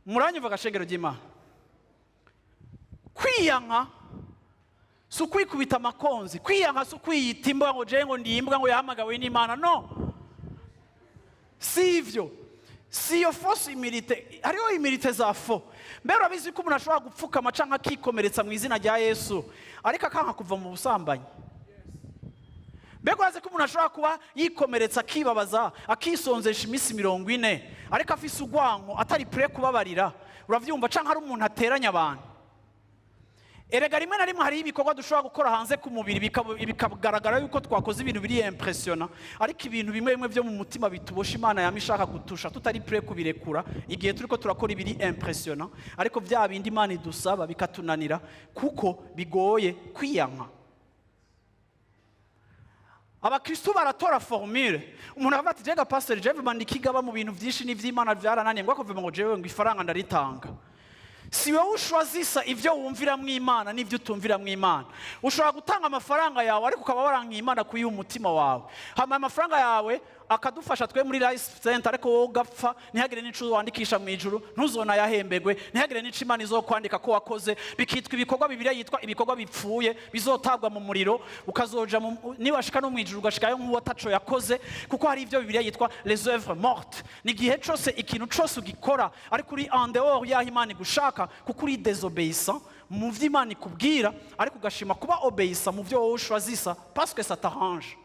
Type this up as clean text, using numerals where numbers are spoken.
muranyumva gashengero ry'Imana. Kwiyanka si ukwikubita amakonzi, kwiyanka si ukwiyita imbwa ngo je ngo ndi imbwa ngo yahamagawe n'Imana, no. Si ivyo, si iyo fausse humilité, hariho humilité za faux. Mbere urabizi ko umuntu ashobora gupfukama canke akikomeretsa mu izina rya Yesu ariko akanka kuva mu busambanyi. Mbega urazi ko umuntu ashobora kuba yikomeretsa akibabaza akisonzesha iminsi 40 ariko afise urwanko atari prêt kubabarira, uravyumva? Canke hari umuntu ateranya abantu. Erega rimwe na rimwe hari ibikorwa dushobora gukora hanze ku mubiri bikagaragara yuko twakoze ibintu biri impressionnant, ariko ibintu bimwe bimwe byo mu mutima bitubosha Imana yamishaka gutusha tutari prêt kubirekura igihe turiko turakora ibiri impressionnant, ariko vya bindi Imana idusaba bikatunanira kuko bigoye kwiyanka. Abakristo baratora formule, umuntu avuga ati jega pastor jewe mandikigaba mu bintu vyinshi n'ivy'Imana vyarananiye ngo akovuga ngo jewe ngo ifaranga ndaritanga. Si wowe ushwazisa ivyo wumvira mu Imana n'ivyo utumvira mu Imana. Ushobora gutanga amafaranga yawe ariko ukaba waranka Imana kuyiha umutima wawe. Hama amafaranga yawe akadufasha twe muri Life Center ariko wowe ugapfa ntihagire n'ico wandikisha mu ijuru, ntuzona yahembegwe, ntihagire n'ico Imana izokwandika ko wakoze, bikitwa ibikorwa Bibiliya yitwa ibikorwa bipfuye bizotabwa mu muriro, ukazoja niba ashika no mu ijuru ugashikayo nk'uwataco yakoze, kuko hari ivyo Bibiliya yitwa les œuvres mortes. Ni gihe cose ikintu cose ugikora ariko uri en dehors ya Imana gushaka, kuko uri désobéissant mu vy'Imana ikubwira ariko ugashima kuba obéissant mu vyo wowe ushwazisa parce que ça t'arrange.